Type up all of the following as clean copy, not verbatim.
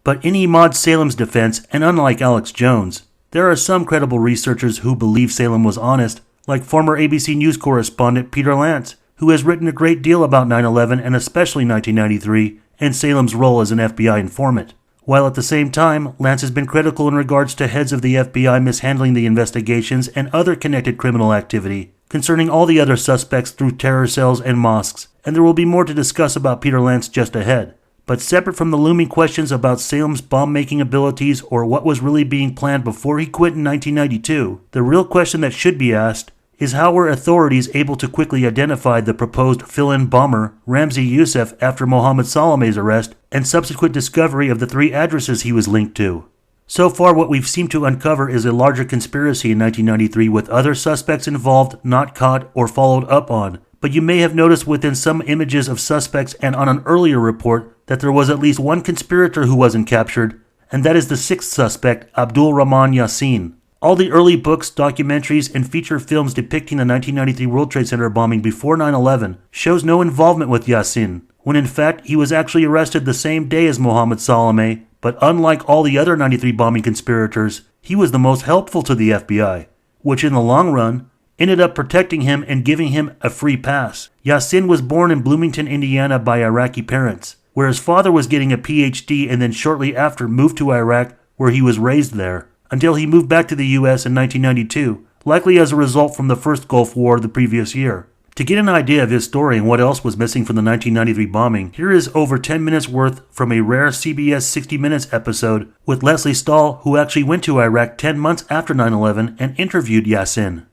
But in Ahmad Salem's defense, and unlike Alex Jones, there are some credible researchers who believe Salem was honest, like former ABC News correspondent Peter Lance, who has written a great deal about 9/11 and especially 1993 and Salem's role as an FBI informant. While at the same time, Lance has been critical in regards to heads of the FBI mishandling the investigations and other connected criminal activity concerning all the other suspects through terror cells and mosques, and there will be more to discuss about Peter Lance just ahead. But separate from the looming questions about Salem's bomb-making abilities or what was really being planned before he quit in 1992, the real question that should be asked is how were authorities able to quickly identify the proposed fill-in bomber, Ramzi Youssef, after Mohammed Salameh's arrest and subsequent discovery of the 3 addresses he was linked to. So far, what we've seemed to uncover is a larger conspiracy in 1993 with other suspects involved, not caught or followed up on. But you may have noticed within some images of suspects and on an earlier report that there was at least one conspirator who wasn't captured, and that is the 6th suspect, Abdul Rahman Yasin. All the early books, documentaries, and feature films depicting the 1993 World Trade Center bombing before 9/11 shows no involvement with Yasin, when in fact he was actually arrested the same day as Mohammed Salameh, but unlike all the other 93 bombing conspirators, he was the most helpful to the FBI, which in the long run ended up protecting him and giving him a free pass. Yasin was born in Bloomington, Indiana by Iraqi parents, where his father was getting a PhD and then shortly after moved to Iraq where he was raised there, until he moved back to the U.S. in 1992, likely as a result from the first Gulf War the previous year. To get an idea of his story and what else was missing from the 1993 bombing, here is over 10 minutes worth from a rare CBS 60 Minutes episode with Leslie Stahl, who actually went to Iraq 10 months after 9/11 and interviewed Yasin.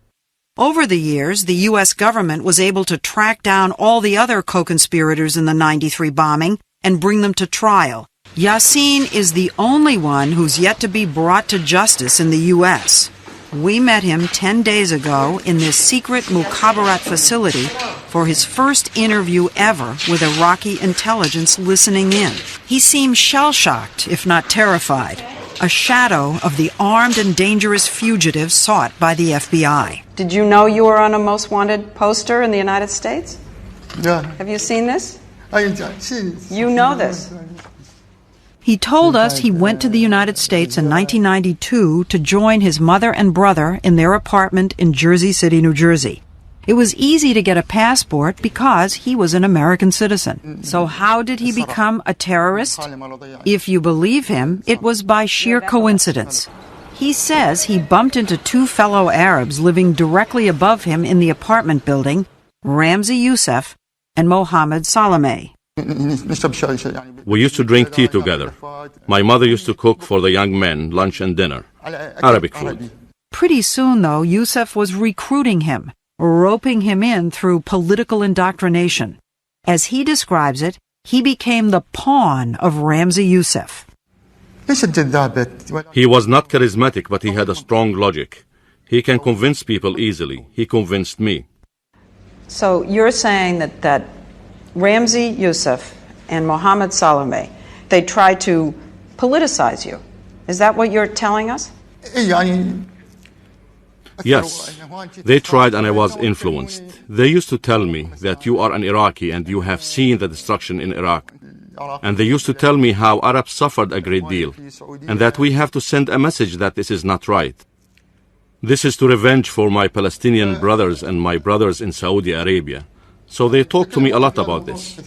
Over the years, the U.S. government was able to track down all the other co-conspirators in the 93 bombing and bring them to trial. Yasin is the only one who's yet to be brought to justice in the U.S. We met him 10 days ago in this secret Mukhabarat facility for his first interview ever with Iraqi intelligence listening in. He seemed shell-shocked, if not terrified, a shadow of the armed and dangerous fugitive sought by the FBI. Did you know you were on a most wanted poster in the United States? Yeah. Have you seen this? You know this. He told us he went to the United States in 1992 to join his mother and brother in their apartment in Jersey City, New Jersey. It was easy to get a passport because he was an American citizen. So how did he become a terrorist? If you believe him, it was by sheer coincidence. He says he bumped into 2 fellow Arabs living directly above him in the apartment building, Ramzi Youssef and Mohammed Salameh. We used to drink tea together. My mother used to cook for the young men lunch and dinner, Arabic food. Pretty soon, though, Youssef was recruiting him, roping him in through political indoctrination. As he describes it, he became the pawn of Ramzi Youssef. He was not charismatic, but he had a strong logic. He can convince people easily. He convinced me. So you're saying that Ramzi Youssef and Mohammed Salameh, they tried to politicize you. Is that what you're telling us? Yes, they tried and I was influenced. They used to tell me that you are an Iraqi and you have seen the destruction in Iraq. And they used to tell me how Arabs suffered a great deal and that we have to send a message that this is not right. This is to revenge for my Palestinian brothers and my brothers in Saudi Arabia. So they talked to me a lot about this.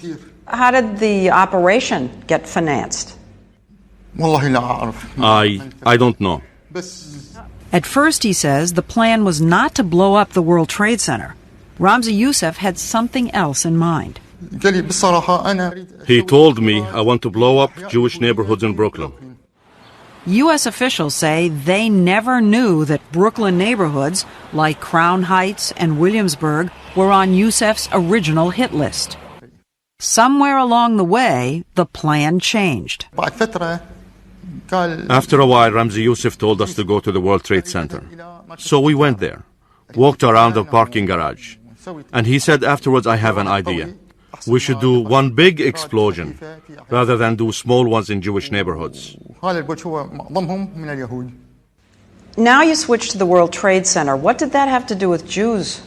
How did the operation get financed? I don't know. At first, he says, the plan was not to blow up the World Trade Center. Ramzi Youssef had something else in mind. He told me I want to blow up Jewish neighborhoods in Brooklyn. U.S. officials say they never knew that Brooklyn neighborhoods, like Crown Heights and Williamsburg, were on Youssef's original hit list. Somewhere along the way, the plan changed. After a while, Ramzi Youssef told us to go to the World Trade Center. So we went there, walked around the parking garage, and he said afterwards, I have an idea. We should do one big explosion rather than do small ones in Jewish neighborhoods. Now you switch to the World Trade Center. What did that have to do with Jews?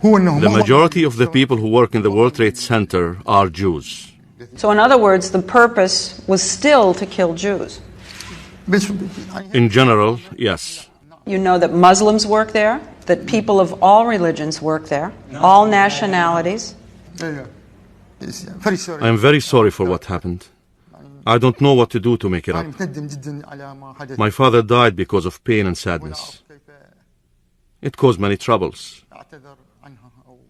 The majority of the people who work in the World Trade Center are Jews. So in other words, the purpose was still to kill Jews. In general, yes. You know that Muslims work there, that people of all religions work there, all nationalities. I am very sorry for what happened. I don't know what to do to make it up. My father died because of pain and sadness. It caused many troubles.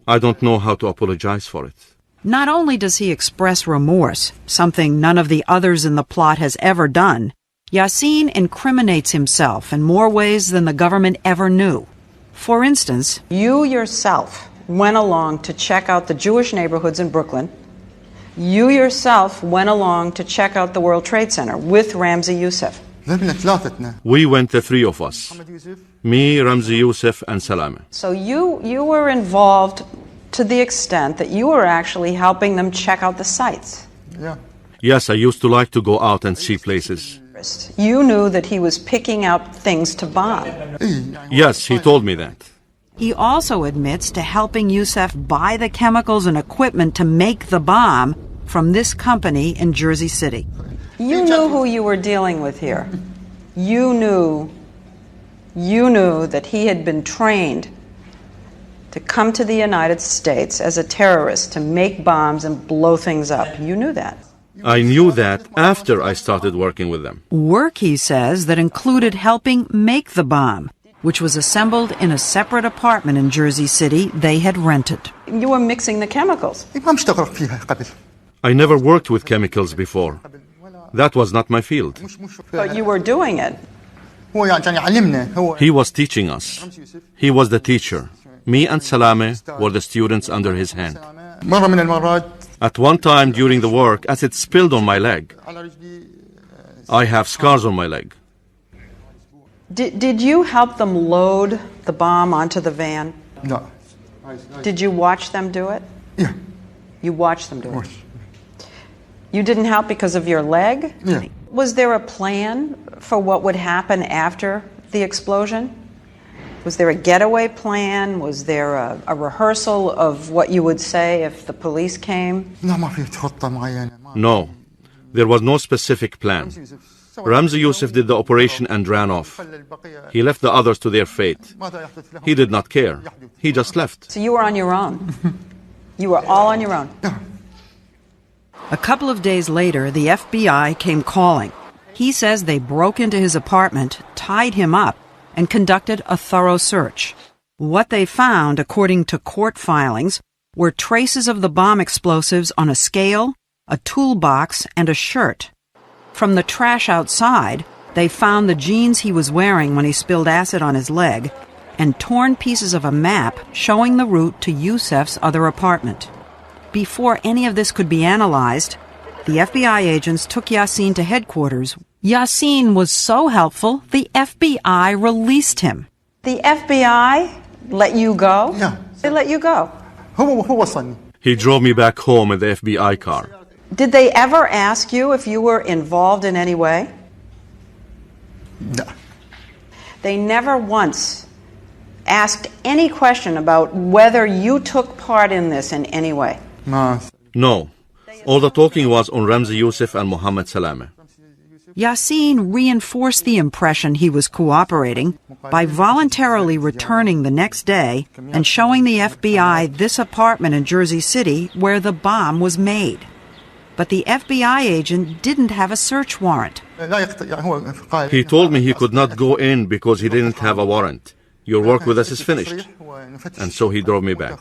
I don't know how to apologize for it. Not only does he express remorse, something none of the others in the plot has ever done, Yasin incriminates himself in more ways than the government ever knew. For instance, you yourself went along to check out the Jewish neighborhoods in Brooklyn. You yourself went along to check out the World Trade Center with Ramzi Youssef. We went, the three of us. Me, Ramzi Youssef, and Salame. So you were involved to the extent that you were actually helping them check out the sites. Yes, I used to like to go out and see places. You knew that he was picking out things to bomb. Yes, he told me that. he also admits to helping Youssef buy the chemicals and equipment to make the bomb from this company in Jersey City. You knew who you were dealing with here. You knew that he had been trained to come to the United States as a terrorist to make bombs and blow things up. You knew that. I knew that after I started working with them. Work, he says, that included helping make the bomb, which was assembled in a separate apartment in Jersey City they had rented. You were mixing the chemicals. I never worked with chemicals before. That was not my field. But you were doing it. He was teaching us. He was the teacher. Me and Salame were the students under his hand. At one time during the work, acid spilled on my leg. I have scars on my leg. Did you help them load the bomb onto the van? No. Did you watch them do it? Yeah. You watched them do it. You didn't help because of your leg? Yeah. Was there a plan for what would happen after the explosion? Was there a getaway plan? Was there a rehearsal of what you would say if the police came? No, there was no specific plan. Ramzi Youssef did the operation and ran off. He left the others to their fate. He did not care. He just left. So you were on your own. You were all on your own. A couple of days later, the FBI came calling. He says they broke into his apartment, tied him up, and conducted a thorough search. What they found, according to court filings, were traces of the bomb explosives on a scale, a toolbox, and a shirt. From the trash outside, they found the jeans he was wearing when he spilled acid on his leg, and torn pieces of a map showing the route to Youssef's other apartment. Before any of this could be analyzed, the FBI agents took Yasin to headquarters. Yasin was so helpful, the FBI released him. The FBI let you go? Yeah. They let you go. He drove me back home in the FBI car. Did they ever ask you if you were involved in any way? No. They never once asked any question about whether you took part in this in any way? No. All the talking was on Ramzi Youssef and Mohammed Salame. Yasin reinforced the impression he was cooperating by voluntarily returning the next day and showing the FBI this apartment in Jersey City where the bomb was made. But the FBI agent didn't have a search warrant. He told me he could not go in because he didn't have a warrant. Your work with us is finished. And so he drove me back.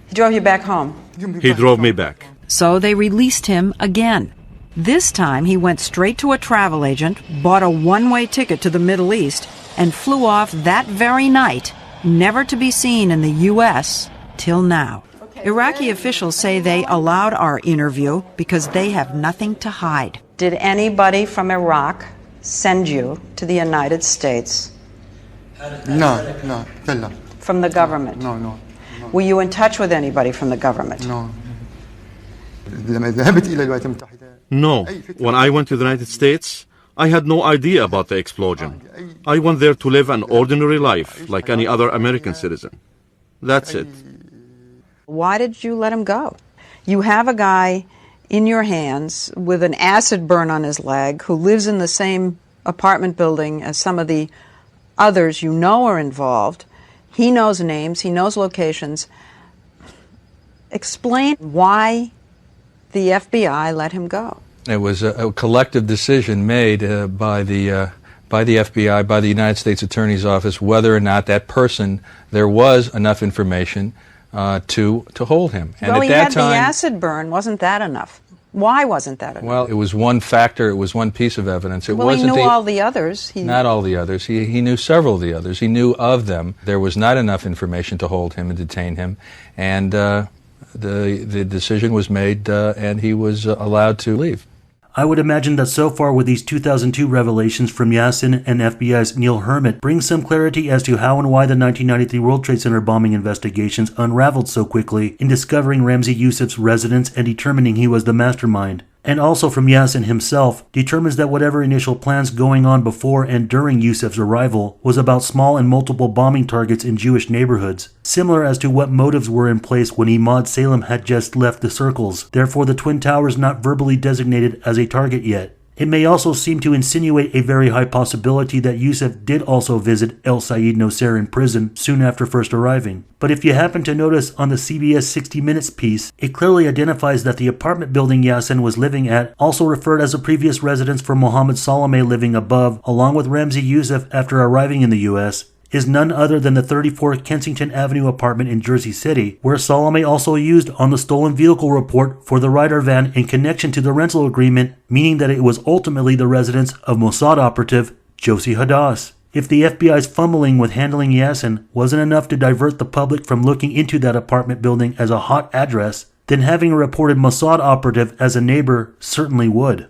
He drove you back home? He drove me back. So they released him again. This time he went straight to a travel agent, bought a one-way ticket to the Middle East, and flew off that very night, never to be seen in the U.S. till now. Iraqi officials say they allowed our interview because they have nothing to hide. Did anybody from Iraq send you to the United States? No. From the government? No. Were you in touch with anybody from the government? No. No. When I went to the United States, I had no idea about the explosion. I went there to live an ordinary life like any other American citizen. That's it. Why did you let him go? You have a guy in your hands with an acid burn on his leg who lives in the same apartment building as some of the others you know are involved. He knows names, he knows locations. Explain why the FBI let him go. It was a collective decision made by the FBI, by the United States Attorney's Office, whether or not that person, there was enough information to hold him. And well, at that time, the acid burn. Wasn't that enough? Why wasn't that enough? Well, it was one factor. It was one piece of evidence. Well, he knew all the others. Not all the others. He knew several of the others. He knew of them. There was not enough information to hold him and detain him. And the decision was made, and he was allowed to leave. I would imagine that so far with these 2002 revelations from Yasin and FBI's Neil Hermit brings some clarity as to how and why the 1993 World Trade Center bombing investigations unraveled so quickly in discovering Ramzi Youssef's residence and determining he was the mastermind. And also from Yasin himself, determines that whatever initial plans going on before and during Youssef's arrival was about small and multiple bombing targets in Jewish neighborhoods, similar as to what motives were in place when Imad Salem had just left the circles, therefore the Twin Towers not verbally designated as a target yet. It may also seem to insinuate a very high possibility that Youssef did also visit El Sayed Nosair in prison soon after first arriving. But if you happen to notice on the CBS 60 Minutes piece, it clearly identifies that the apartment building Yasin was living at also referred as a previous residence for Mohammed Salameh living above, along with Ramzi Youssef after arriving in the U.S., is none other than the 34 Kensington Avenue apartment in Jersey City, where Salameh also used on the stolen vehicle report for the Ryder van in connection to the rental agreement, meaning that it was ultimately the residence of Mossad operative Josie Hadass. If the FBI's fumbling with handling Yasin wasn't enough to divert the public from looking into that apartment building as a hot address, then having a reported Mossad operative as a neighbor certainly would.